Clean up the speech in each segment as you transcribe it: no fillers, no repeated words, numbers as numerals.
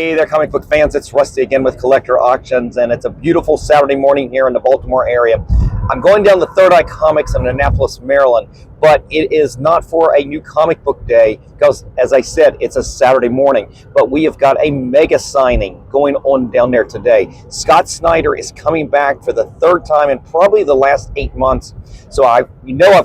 Hey there, comic book fans. It's Rusty again with Collector Auctions, and it's a beautiful Saturday morning here in the Baltimore area. I'm going down to Third Eye Comics in Annapolis, Maryland, but it is not for a new comic book day because, as I said, it's a Saturday morning. But we have got a mega signing going on down there today. Scott Snyder is coming back for the third time in probably the last 8 months. So I've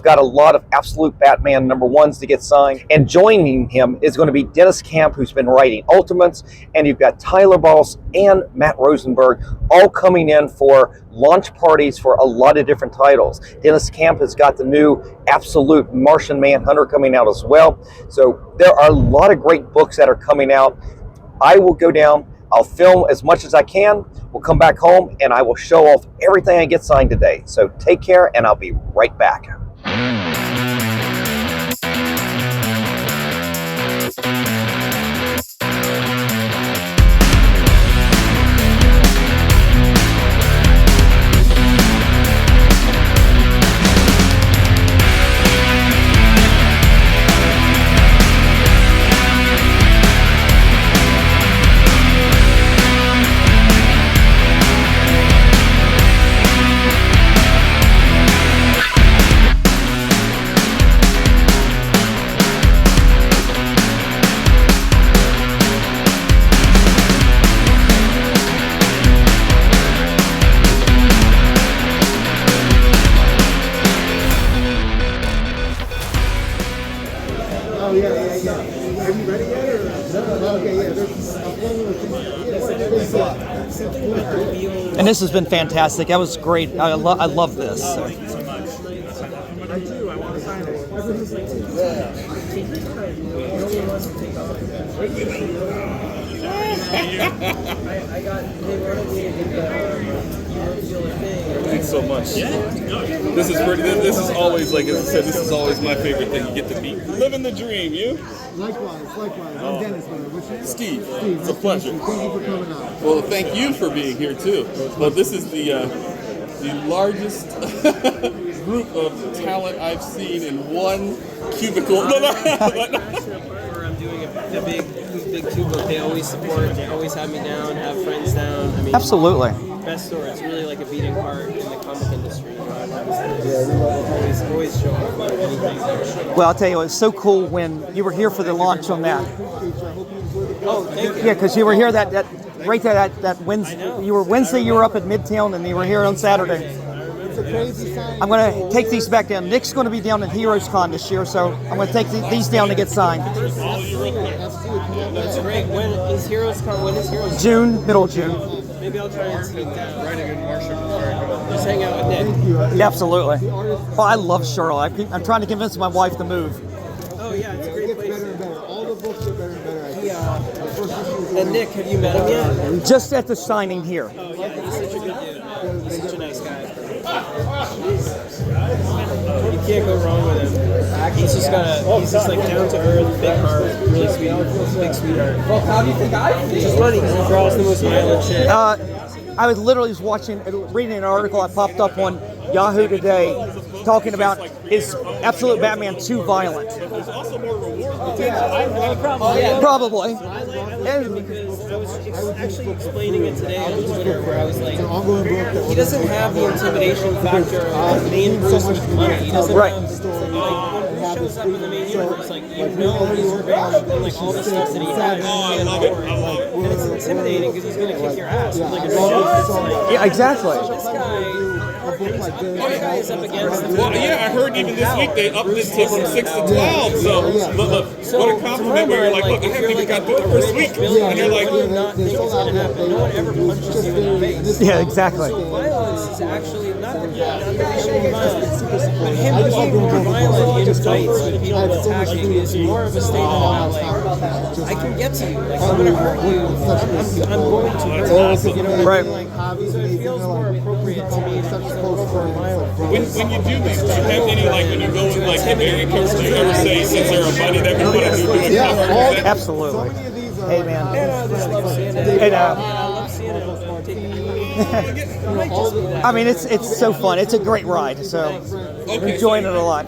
got a lot of absolute Batman #1s to get signed. And joining him is going to be Dennis Camp, who's been writing Ultimates, and you've got Tyler Boss and Matt Rosenberg all coming in for launch parties for a lot of different titles. Dennis Camp has got the new Absolute Martian Manhunter coming out as well. So there are a lot of great books that are coming out. I will go down, I'll film as much as I can. We'll come back home and I will show off everything I get signed today. So take care and I'll be right back. And this has been fantastic. That was great. I love this. Thank you so much. I do. I want to sign it. Thanks so much. This is always, like I said, this is always my favorite thing. You get to be living the dream. You? Likewise. I'm Dennis. What's your name? Steve. It's a pleasure. Thank you for coming out. Well, thank you for being here too. But this is the largest group of talent I've seen in one cubicle. I'm doing a big two book. They always support. They always have me down. Have friends down. I mean, Absolutely. Best store. It's really like a beating heart in the comic industry. You know, always show up for anything. Well, I'll tell you, it's so cool when you were here for the launch on that. Oh, thank you. Yeah, because you were here that right there that Wednesday. You were Wednesday. You were up at Midtown, and you were here on Saturday. I'm going to take these back down. Nick's going to be down at Heroes Con this year, so I'm going to take these down to get signed. That's great. When is Heroes Con? When is Heroes Con? June, middle of June. Maybe I'll try and sneak down. Just hang out with Nick. Yeah, absolutely. Oh, I love Charlotte. I'm trying to convince my wife to move. Oh yeah, it's a great place. Better and better. All the books are better and better. And Nick, have you met him yet? Just at the signing here. Oh yeah, he's such a good dude. He's such a nice guy. You can't go wrong with him. He's just like down to earth, big heart, really sweet, big sweetheart. Well, how do you think I feel? It's just funny because he draws the most violent shit. I was literally reading an article that popped up on Yahoo today talking about is Absolute Batman too violent? There's also more reward Probably. I like because I was actually explaining it today on Twitter where I was like, he doesn't have the intimidation factor of the main person with money. He doesn't have, like, when he shows up in the main universe, like, you know he's rich and, like, all the stuff that he has. I love it. And it's intimidating because he's going to kick your ass. With, like, a suit. It's like, Yeah, exactly. this guy is up against the Well, yeah, I heard even this week they upped it to from 6 to 12. So, look, what a compliment where you're like, look, I haven't even got through the first week. And you're like, not think it's going to happen. No one ever punches you in the face. Yeah, exactly. So violence is actually not that he shouldn't be violent, but him being more violent in fights with people attacking is more of a statement about like, I can get to you. Like, I'm going to hurt you. I'm going to hurt you. You know what I mean? Like, so it feels more appropriate to me to be a little more violent. when you do these, do you have any, like, when you go in, like, American comes, do you ever say, is there a buddy that we want to do it? Yeah, Absolutely. Hey, man. And I just love seeing it. And, I love seeing it. I mean, it's so fun. It's a great ride, so I'm enjoying it a lot.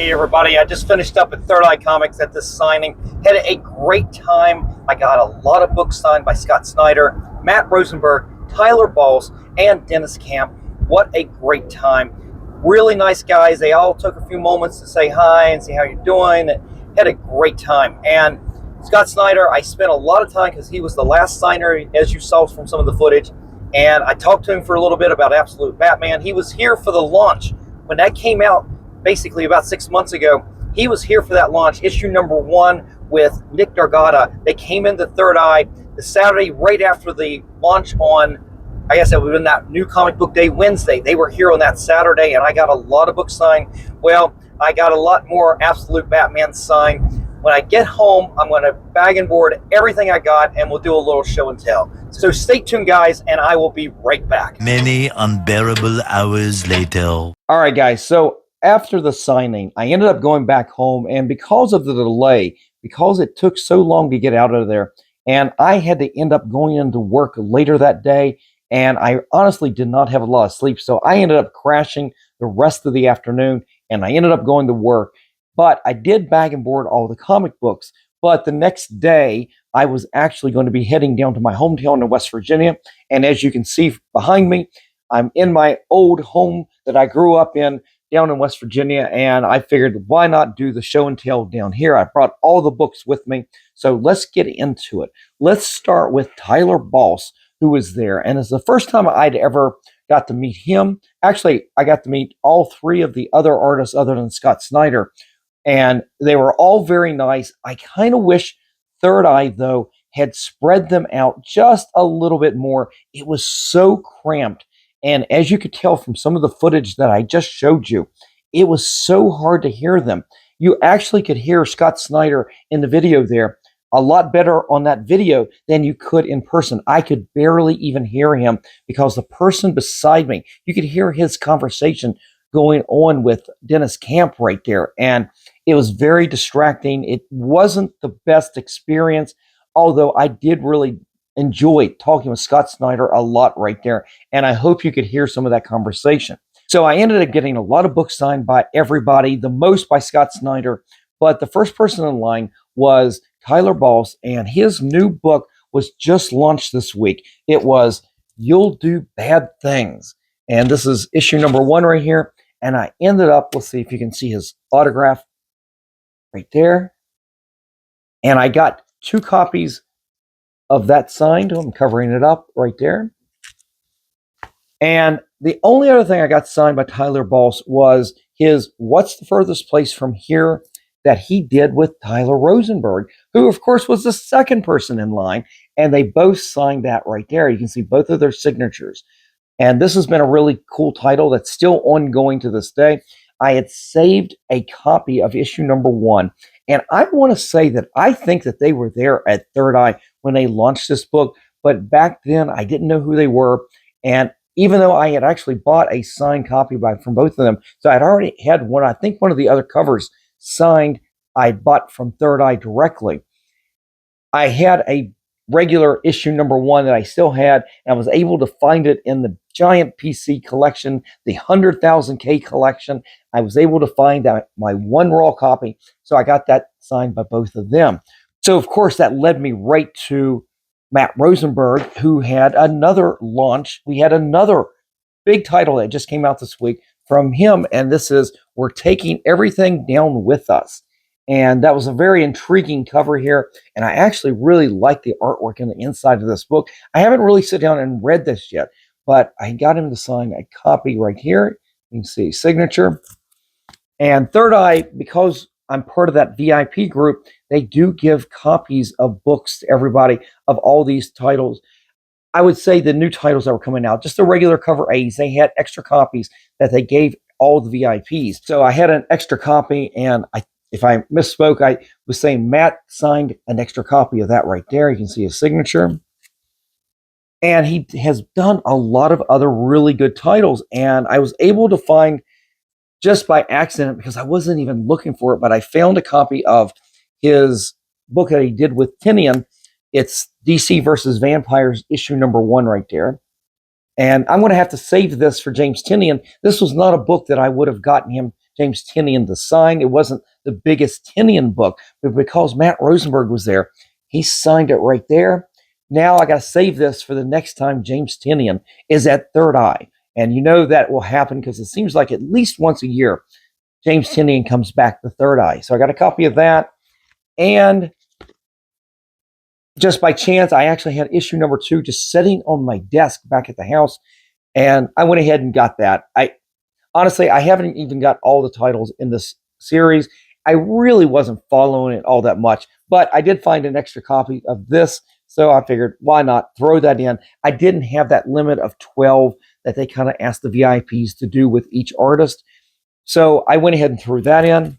Hey everybody, I just finished up at Third Eye Comics at this signing. Had a great time. I got a lot of books signed by Scott Snyder, Matt Rosenberg, Tyler Balls, and Dennis Camp. What a great time. Really nice guys. They all took a few moments to say hi and see how you're doing. Had a great time. And Scott Snyder, I spent a lot of time because he was the last signer, as you saw from some of the footage. And I talked to him for a little bit about Absolute Batman. He was here for the launch. When that came out, basically about 6 months ago, he was here for that launch, issue number 1 with Nick Dargata. They came into Third Eye the Saturday right after the launch on, I guess it would have been that New Comic Book Day Wednesday. They were here on that Saturday, and I got a lot of books signed. Well, I got a lot more Absolute Batman signed. When I get home, I'm going to bag and board everything I got, and we'll do a little show and tell. So stay tuned, guys, and I will be right back. Many unbearable hours later. All right, guys, so after the signing, I ended up going back home, and because of the delay, because it took so long to get out of there, and I had to end up going into work later that day, and I honestly did not have a lot of sleep, so I ended up crashing the rest of the afternoon, and I ended up going to work. But I did bag and board all the comic books. But the next day, I was actually going to be heading down to my hometown in West Virginia, and as you can see behind me, I'm in my old home that I grew up in, down in West Virginia, and I figured why not do the show and tell down here. I brought all the books with me, so let's get into it. Let's start with Tyler Balls, who was there, and it's the first time I'd ever got to meet him. Actually, I got to meet all 3 of the other artists other than Scott Snyder, and they were all very nice. I kind of wish Third Eye, though, had spread them out just a little bit more. It was so cramped. And as you could tell from some of the footage that I just showed you, it was so hard to hear them. You actually could hear Scott Snyder in the video there a lot better on that video than you could in person. I could barely even hear him because the person beside me, you could hear his conversation going on with Dennis Camp right there. And it was very distracting. It wasn't the best experience, although I did really enjoy talking with Scott Snyder a lot right there, and I hope you could hear some of that conversation. So I ended up getting a lot of books signed by everybody, the most by Scott Snyder, but the first person in line was Tyler Balls, and his new book was just launched this week. It was You'll Do Bad Things, and this is issue number 1 right here, and I ended up, let's see if you can see his autograph right there, and I got 2 copies of that signed. I'm covering it up right there. And the only other thing I got signed by Tyler Balls was his What's the Furthest Place from Here that he did with Tyler Rosenberg, who of course was the second person in line, and they both signed that right there. You can see both of their signatures. And this has been a really cool title that's still ongoing to this day. I had saved a copy of issue number 1, and I want to say that I think that they were there at Third Eye when they launched this book, but back then I didn't know who they were, and even though I had actually bought a signed copy from both of them, so I'd already had one, I think one of the other covers signed, I bought from Third Eye directly. I had a regular issue number 1 that I still had, and I was able to find it in the giant PC collection, the 100,000K collection. I was able to find that my 1 raw copy, so I got that signed by both of them. So, of course, that led me right to Matt Rosenberg, who had another launch. We had another big title that just came out this week from him, and this is We're Taking Everything Down With Us. And that was a very intriguing cover here, and I actually really like the artwork in the inside of this book. I haven't really sit down and read this yet, but I got him to sign a copy right here. You can see signature. And Third Eye, because I'm part of that VIP group, they do give copies of books to everybody of all these titles. I would say the new titles that were coming out, just the regular cover A's, they had extra copies that they gave all the VIPs. So I had an extra copy, and if I misspoke, I was saying Matt signed an extra copy of that right there. You can see his signature. And he has done a lot of other really good titles, and I was able to find, just by accident, because I wasn't even looking for it, but I found a copy of his book that he did with Tinian. It's DC versus Vampires, issue number 1 right there. And I'm going to have to save this for James Tinian. This was not a book that I would have gotten him James Tinian to sign. It wasn't the biggest Tinian book, but because Matt Rosenberg was there, he signed it right there. Now I got to save this for the next time James Tinian is at Third Eye. And you know that will happen because it seems like at least once a year, James Tinian comes back to Third Eye. So I got a copy of that. And just by chance, I actually had issue number 2 just sitting on my desk back at the house. And I went ahead and got that. Honestly, I haven't even got all the titles in this series. I really wasn't following it all that much, but I did find an extra copy of this. So I figured, why not throw that in? I didn't have that limit of 12 that they kind of asked the VIPs to do with each artist. So I went ahead and threw that in.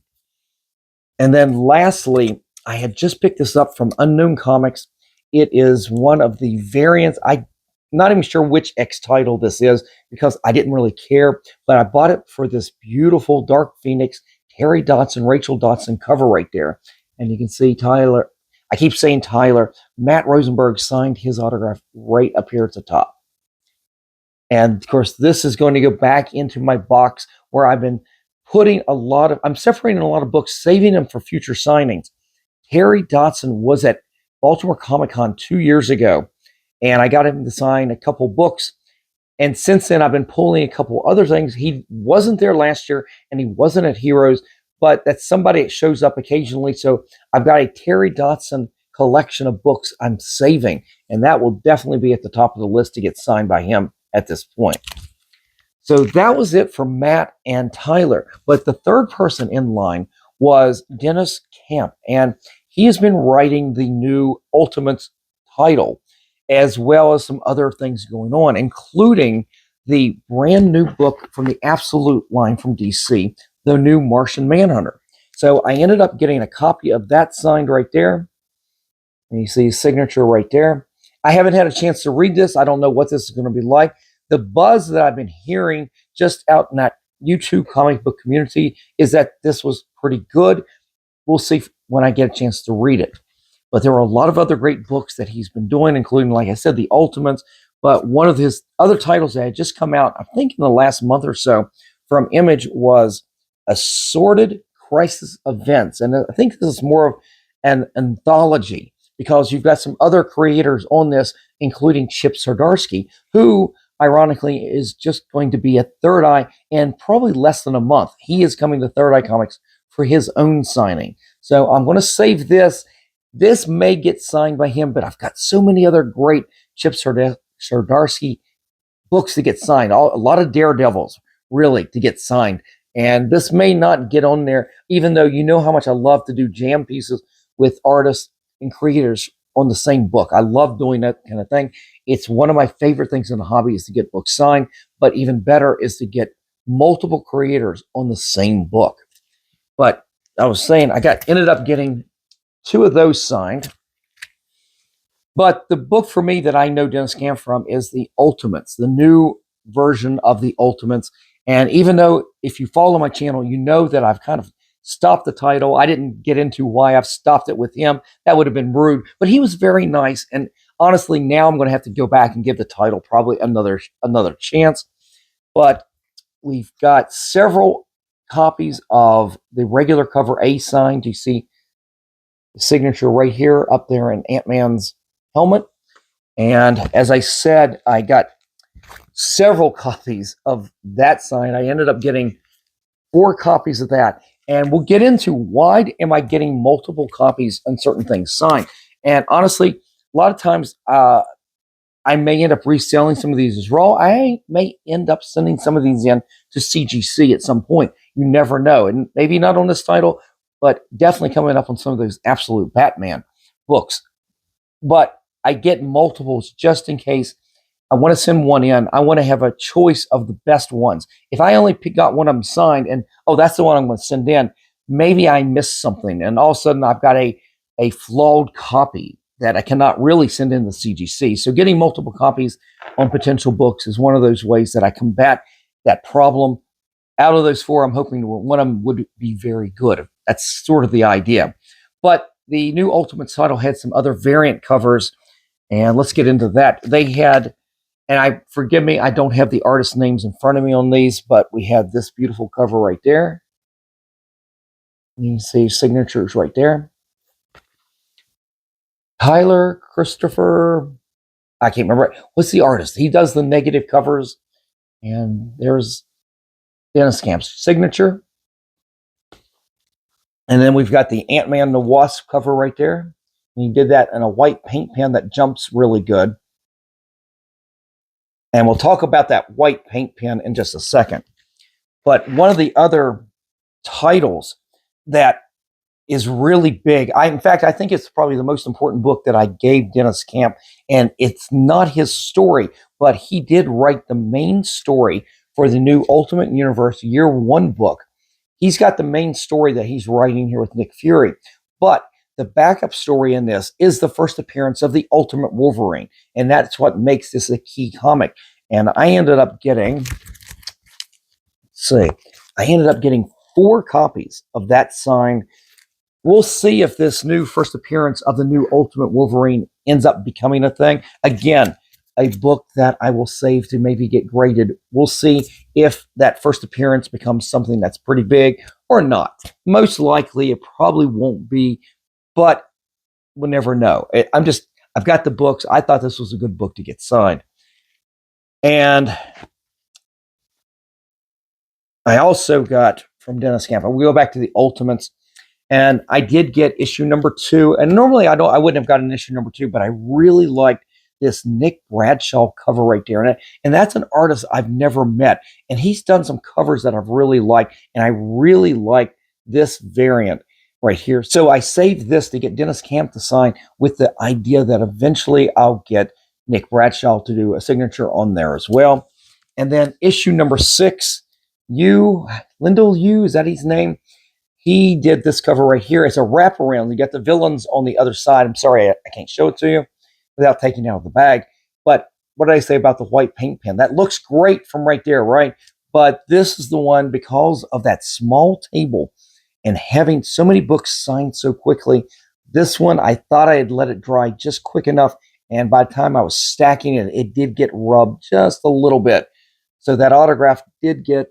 And then lastly, I had just picked this up from Unknown Comics. It is one of the variants. I'm not even sure which X title this is because I didn't really care, but I bought it for this beautiful Dark Phoenix, Terry Dodson, Rachel Dodson cover right there. And you can see Tyler, I keep saying Tyler, Matt Rosenberg signed his autograph right up here at the top. And of course, this is going to go back into my box where I've been putting I'm separating a lot of books, saving them for future signings. Terry Dodson was at Baltimore Comic-Con 2 years ago, and I got him to sign a couple books. And since then, I've been pulling a couple other things. He wasn't there last year, and he wasn't at Heroes, but that's somebody that shows up occasionally. So I've got a Terry Dodson collection of books I'm saving, and that will definitely be at the top of the list to get signed by him at this point. So that was it for Matt and Tyler. But the third person in line was Dennis Camp, and he has been writing the new Ultimates title, as well as some other things going on, including the brand new book from the Absolute line from DC, the new Martian Manhunter. So I ended up getting a copy of that signed right there. And you see his signature right there. I haven't had a chance to read this. I don't know what this is going to be like. The buzz that I've been hearing just out in that YouTube comic book community is that this was pretty good. We'll see when I get a chance to read it. But there are a lot of other great books that he's been doing, including, like I said, the Ultimates. But one of his other titles that had just come out, I think in the last month or so, from Image was Assorted Crisis Events. And I think this is more of an anthology because you've got some other creators on this, including Chip Zdarsky, who, ironically, is just going to be at Third Eye in probably less than a month. He is coming to Third Eye Comics for his own signing. So I'm going to save this. This may get signed by him, but I've got so many other great Chip Zdarsky books to get signed. A lot of Daredevils, really, to get signed. And this may not get on there, even though you know how much I love to do jam pieces with artists and creators on the same book. I love doing that kind of thing. It's one of my favorite things in the hobby is to get books signed, but even better is to get multiple creators on the same book. But I was saying ended up getting 2 of those signed. But the book for me that I know Dennis Camp from is the Ultimates, the new version of the Ultimates. And even though if you follow my channel, you know that I've kind of stopped the title. I didn't get into why I've stopped it with him. That would have been rude. But he was very nice. And honestly, now I'm going to have to go back and give the title probably another chance. But we've got several copies of the regular cover A signed. You see the signature right here up there in Ant-Man's helmet. And as I said, I got several copies of that signed. I ended up getting 4 copies of that. And we'll get into why am I getting multiple copies on certain things signed. And honestly, a lot of times I may end up reselling some of these as raw. I may end up sending some of these in to CGC at some point. You never know. And maybe not on this title, but definitely coming up on some of those Absolute Batman books. But I get multiples just in case I want to send one in. I want to have a choice of the best ones. If I only got one of them signed and, oh, that's the one I'm going to send in, maybe I missed something. And all of a sudden I've got a flawed copy that I cannot really send in the CGC. So getting multiple copies on potential books is one of those ways that I combat that problem. Out of those 4, I'm hoping one of them would be very good. That's sort of the idea. But the new Ultimate title had some other variant covers, and let's get into that. They had, and forgive me, I don't have the artist names in front of me on these, but we had this beautiful cover right there. You can see signatures right there. Tyler Christopher, I can't remember. What's the artist? He does the negative covers. And there's Dennis Camp's signature. And then we've got the Ant-Man and the Wasp cover right there. And he did that in a white paint pen that jumps really good. And we'll talk about that white paint pen in just a second. But one of the other titles that is really big, in fact, I think it's probably the most important book that I gave Dennis Camp. And it's not his story, but he did write the main story for the new Ultimate Universe Year 1 book. He's got the main story that he's writing here with Nick Fury. But the backup story in this is the first appearance of the Ultimate Wolverine. And that's what makes this a key comic. And I ended up getting, I ended up getting 4 copies of that signed. We'll see if this new first appearance of the new Ultimate Wolverine ends up becoming a thing. Again, a book that I will save to maybe get graded. We'll see if that first appearance becomes something that's pretty big or not. Most likely it probably won't be, but we'll never know. I've got the books. I thought this was a good book to get signed. And I also got from Dennis Camp, we go back to the Ultimates, and I did get issue number 2. And normally I wouldn't have gotten issue number 2, but I really liked this Nick Bradshaw cover right there. And that's an artist I've never met. And he's done some covers that I've really liked. And I really like this variant right here. So I saved this to get Dennis Camp to sign with the idea that eventually I'll get Nick Bradshaw to do a signature on there as well. And then issue number 6, Lyndall Yu, is that his name? He did this cover right here. It's a wraparound. You got the villains on the other side. I'm sorry, I can't show it to you without taking it out of the bag. But what did I say about the white paint pen? That looks great from right there, right? But this is the one, because of that small table and having so many books signed so quickly, this one, I thought I had let it dry just quick enough. And by the time I was stacking it, it did get rubbed just a little bit. So that autograph did get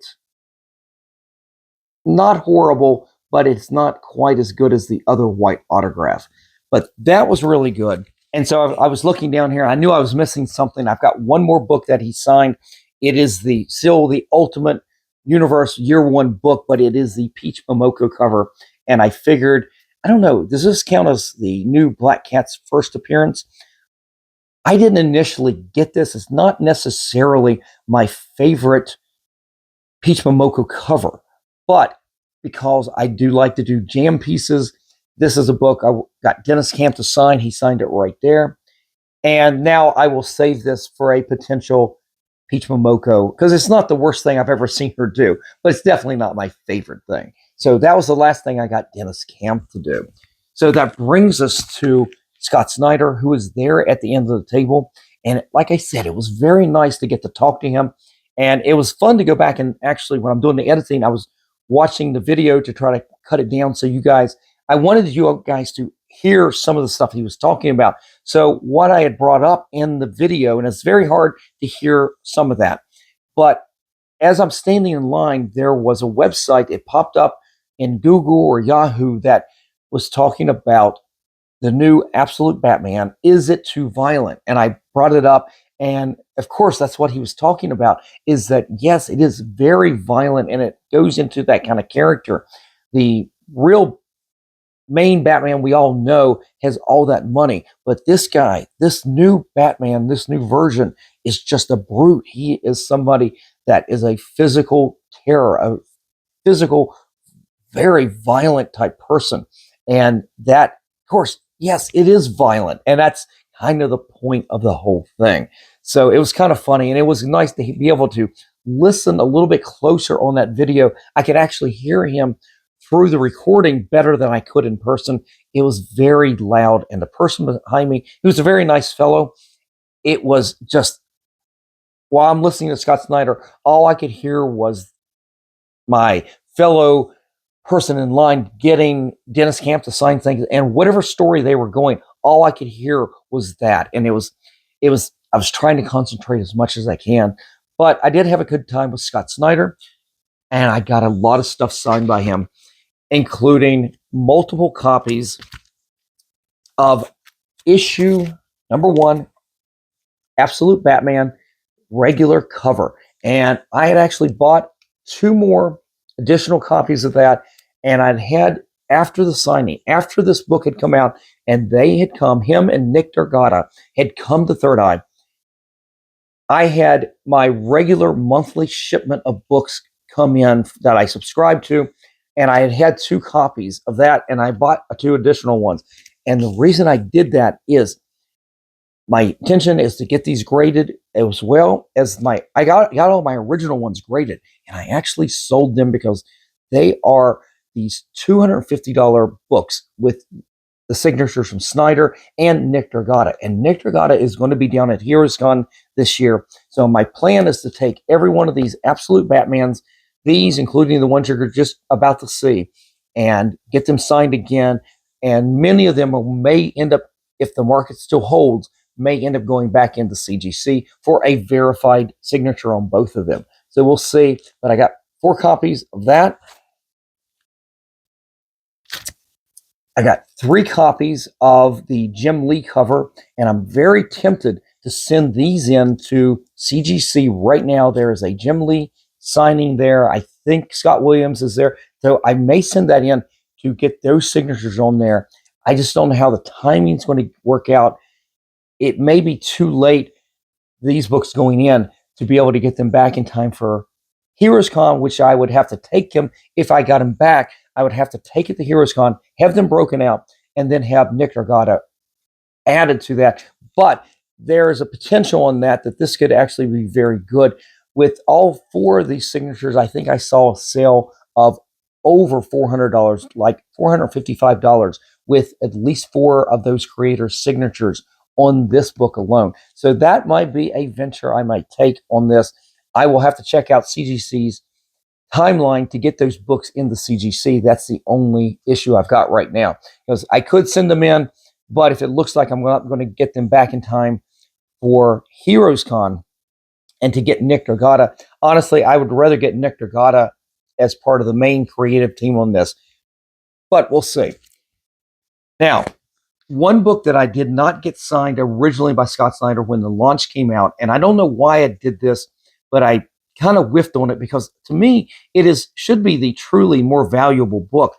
not horrible, but it's not quite as good as the other white autograph. But that was really good. And so I was looking down here. I knew I was missing something. I've got one more book that he signed. It is still the Ultimate Universe Year 1 book, but it is the Peach Momoko cover. And I figured, I don't know, does this count as the new Black Cat's first appearance? I didn't initially get this. It's not necessarily my favorite Peach Momoko cover, but because I do like to do jam pieces, this is a book I got Dennis Camp to sign. He signed it right there. And now I will save this for a potential Peach Momoko, because it's not the worst thing I've ever seen her do, but it's definitely not my favorite thing. So that was the last thing I got Dennis Camp to do. So that brings us to Scott Snyder, who is there at the end of the table. And like I said, it was very nice to get to talk to him. And it was fun to go back and actually, when I'm doing the editing, I was watching the video to try to cut it down. So I wanted you guys to hear some of the stuff he was talking about. So what I had brought up in the video, and it's very hard to hear some of that, but as I'm standing in line, there was a website. It popped up in Google or Yahoo that was talking about the new Absolute Batman. Is it too violent? And I brought it up. And of course, that's what he was talking about, is that, yes, it is very violent and it goes into that kind of character. The real main Batman we all know has all that money. But this guy, this new Batman, this new version is just a brute. He is somebody that is a physical terror, a physical, very violent type person. And that, of course, yes, it is violent. And that's kind of the point of the whole thing. So it was kind of funny, and it was nice to be able to listen a little bit closer on that video. I could actually hear him through the recording better than I could in person. It was very loud, and the person behind me, he was a very nice fellow. It was just, while I'm listening to Scott Snyder, all I could hear was my fellow person in line getting Dennis Camp to sign things, and whatever story they were going, all I could hear was that. And I was trying to concentrate as much as I can, but I did have a good time with Scott Snyder, and I got a lot of stuff signed by him. including multiple copies of issue number 1, Absolute Batman, regular cover. And I had actually bought 2 more additional copies of that, and I'd had, after the signing, after this book had come out, and they had come, him and Nick Dargata had come to Third Eye, I had my regular monthly shipment of books come in that I subscribed to, and I had 2 copies of that, and I bought 2 additional ones. And the reason I did that is my intention is to get these graded as well as I got all my original ones graded, and I actually sold them because they are these $250 books with the signatures from Snyder and Nick Dargata. And Nick Dargata is going to be down at HeroesCon this year. So my plan is to take every one of these Absolute Batmans, these including the ones you're just about to see, and get them signed again. And many of them may end up, if the market still holds, may end up going back into CGC for a verified signature on both of them. So we'll see. But I got 4 copies of that. I got 3 copies of the Jim Lee cover, and I'm very tempted to send these in to CGC right now. There is a Jim Lee signing there. I think Scott Williams is there. So I may send that in to get those signatures on there. I just don't know how the timing's going to work out. It may be too late, these books going in, to be able to get them back in time for HeroesCon, which I would have to take them. If I got them back, I would have to take it to HeroesCon, have them broken out, and then have Nick Dargata added to that. But there is a potential on that this could actually be very good. With all 4 of these signatures, I think I saw a sale of over $400, like $455, with at least 4 of those creators' signatures on this book alone. So that might be a venture I might take on this. I will have to check out CGC's timeline to get those books in the CGC. That's the only issue I've got right now, because I could send them in, but if it looks like I'm not going to get them back in time for HeroesCon and to get Nick Dargata, honestly, I would rather get Nick Dargata as part of the main creative team on this, but we'll see. Now, one book that I did not get signed originally by Scott Snyder when the launch came out, and I don't know why I did this, but I kind of whiffed on it, because to me, should be the truly more valuable book,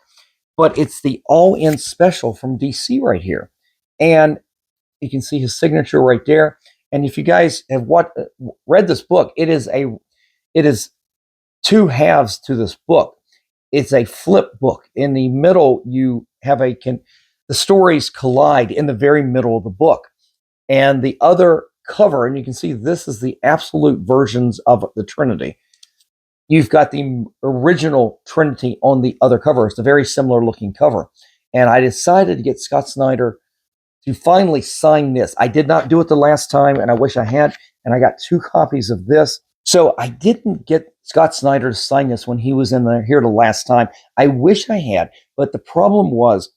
but it's the all-in special from DC right here. And you can see his signature right there. And if you guys have read this book, it is 2 halves to this book. It's a flip book. In the middle, you have the stories collide in the very middle of the book. And the other cover, and you can see this is the absolute versions of the Trinity. You've got the original Trinity on the other cover. It's a very similar looking cover. And I decided to get Scott Snyder to finally sign this. I did not do it the last time, and I wish I had. And I got 2 copies of this. So I didn't get Scott Snyder to sign this when he was here the last time. I wish I had. But the problem was,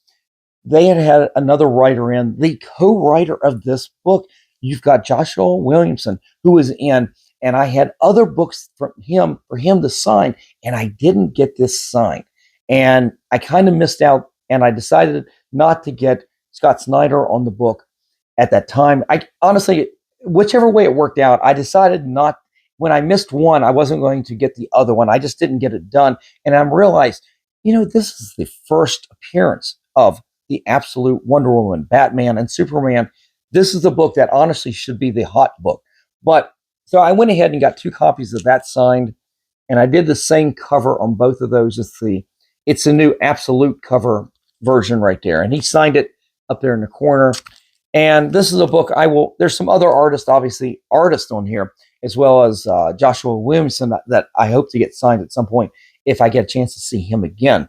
they had another writer in, the co-writer of this book. You've got Joshua Williamson, who was in, and I had other books from him for him to sign, and I didn't get this signed. And I kind of missed out, and I decided not to get Scott Snyder on the book at that time. I honestly, whichever way it worked out, I decided not. When I missed one, I wasn't going to get the other one. I just didn't get it done. And I realized, this is the first appearance of the absolute Wonder Woman, Batman, and Superman. This is the book that honestly should be the hot book. But so I went ahead and got 2 copies of that signed, and I did the same cover on both of those. It's the new absolute cover version right there. And he signed it up there in the corner. And this is a book there's some other artists on here, as well as Joshua Williamson that I hope to get signed at some point if I get a chance to see him again.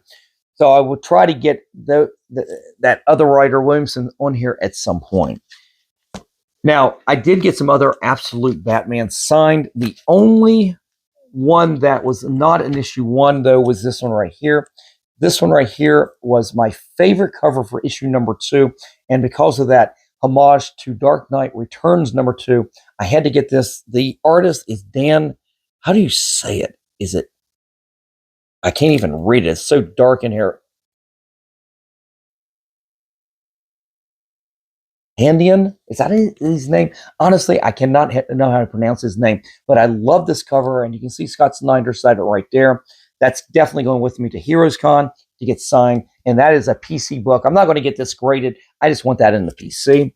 So I will try to get that other writer, Williamson, on here at some point. Now, I did get some other Absolute Batman signed. The only one that was not an issue 1, though, was this one right here. This one right here was my favorite cover for issue number 2. And because of that homage to Dark Knight Returns number 2, I had to get this. The artist is Dan. How do you say it? I can't even read it. It's so dark in here. Handian, is that his name? Honestly, I cannot know how to pronounce his name, but I love this cover, and you can see Scott Snyder side right there. That's definitely going with me to Heroes Con to get signed, and that is a PC book. I'm not going to get this graded. I just want that in the PC.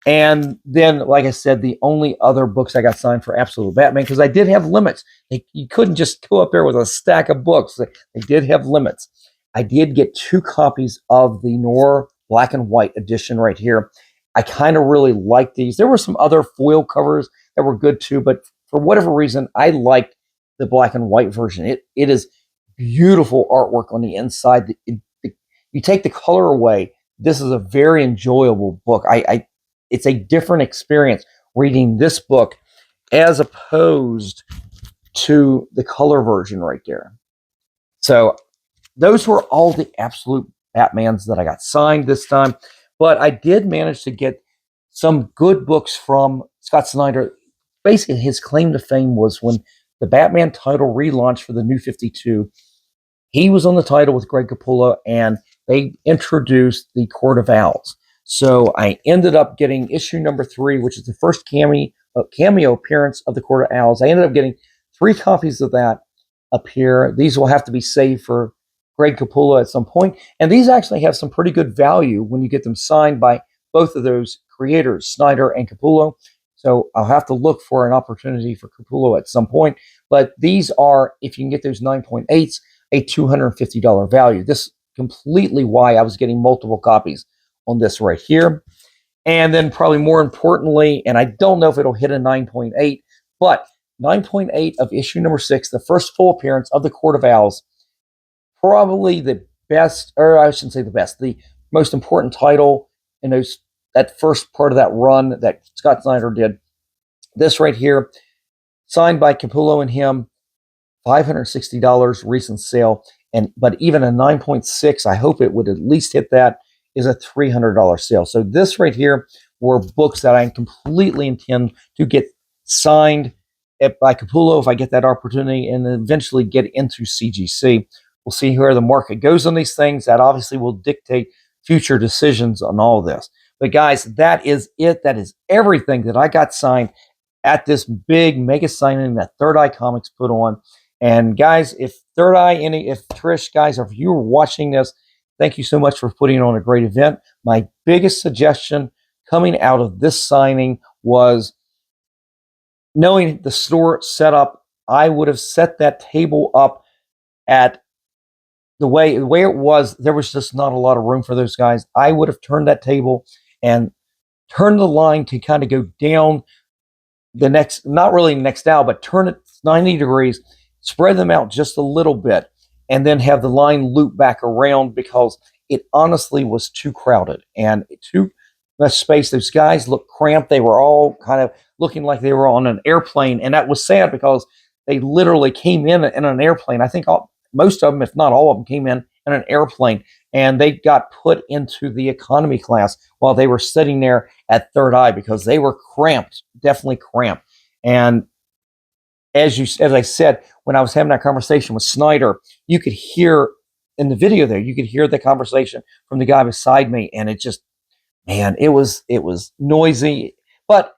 And then, like I said, the only other books I got signed for Absolute Batman, because I did have limits. You couldn't just go up there with a stack of books. They did have limits. I did get 2 copies of the Noir Black and White edition right here. I kind of really like these. There were some other foil covers that were good too, but for whatever reason, I liked the black and white version. It is beautiful artwork on the inside. You take the color away, this is a very enjoyable book. It's a different experience reading this book as opposed to the color version right there. So those were all the Absolute Batmans that I got signed this time. But I did manage to get some good books from Scott Snyder. Basically, his claim to fame was when the Batman title relaunched for the New 52, he was on the title with Greg Capullo, and they introduced the Court of Owls. So I ended up getting issue number 3, which is the first cameo appearance of the Court of Owls. I ended up getting 3 copies of that up here. These will have to be saved for Greg Capullo at some point. And these actually have some pretty good value when you get them signed by both of those creators, Snyder and Capullo. So I'll have to look for an opportunity for Capullo at some point. But these are, if you can get those 9.8s, a $250 value. This is completely why I was getting multiple copies on this right here. And then probably more importantly, and I don't know if it'll hit a 9.8, but 9.8 of issue number 6, the first full appearance of the Court of Owls, probably the best, or I shouldn't say the best, the most important title in that first part of that run that Scott Snyder did. This right here, signed by Capullo and him, $560 recent sale, but even a 9.6, I hope it would at least hit that, is a $300 sale. So this right here were books that I completely intend to get signed by Capullo if I get that opportunity, and eventually get into CGC. We'll see where the market goes on these things. That obviously will dictate future decisions on all of this. But guys, that is it. That is everything that I got signed at this big mega signing that Third Eye Comics put on. And guys, if Third Eye, if Trish, guys, if you were watching this, thank you so much for putting on a great event. My biggest suggestion coming out of this signing was, knowing the store setup, I would have set that table up at the way it was. There was just not a lot of room for those guys. I would have turned that table and turned the line to kind of go down the next, not really next aisle, but turn it 90 degrees, spread them out just a little bit, and then have the line loop back around, because it honestly was too crowded and too much space. Those guys looked cramped. They were all kind of looking like they were on an airplane, and that was sad because they literally came in an airplane. I think most of them, if not all of them, came in an airplane, and they got put into the economy class while they were sitting there at Third Eye because they were cramped, definitely cramped. And as I said, when I was having that conversation with Snyder, you could hear in the video there, you could hear the conversation from the guy beside me, and it just, man, it was noisy, but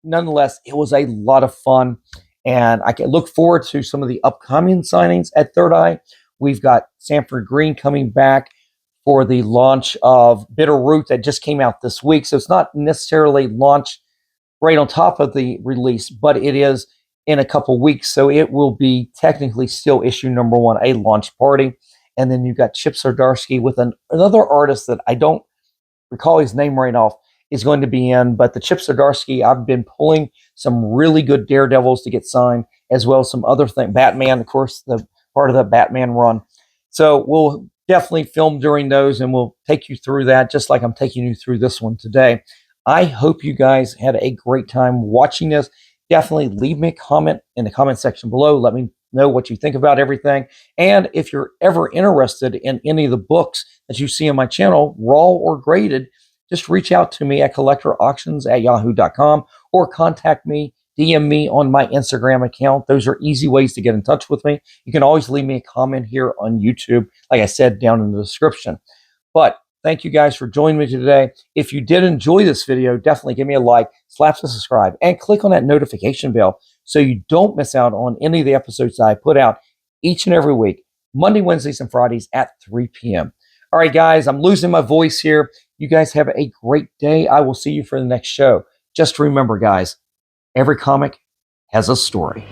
nonetheless, it was a lot of fun. And I can look forward to some of the upcoming signings at Third Eye. We've got Sanford Green coming back for the launch of Bitter Root that just came out this week. So it's not necessarily launched right on top of the release, but it is in a couple weeks. So it will be technically still issue number 1, a launch party. And then you've got Chip Zdarsky with another artist that I don't recall his name right off, is going to be in. But the Chip Zdarsky, I've been pulling some really good Daredevils to get signed, as well as some other things. Batman, of course, the part of the Batman run. So we'll definitely film during those, and we'll take you through that, just like I'm taking you through this one today. I hope you guys had a great time watching this. Definitely leave me a comment in the comment section below. Let me know what you think about everything. And if you're ever interested in any of the books that you see on my channel, raw or graded, just reach out to me at collectorauctions@yahoo.com, or contact me, DM me on my Instagram account. Those are easy ways to get in touch with me. You can always leave me a comment here on YouTube, like I said, down in the description. But Thank you guys for joining me today. If you did enjoy this video, definitely give me a like, slap the subscribe, and click on that notification bell so you don't miss out on any of the episodes that I put out each and every week, Monday, Wednesdays, and Fridays at 3 p.m. All right, guys, I'm losing my voice here. You guys have a great day. I will see you for the next show. Just remember, guys, every comic has a story.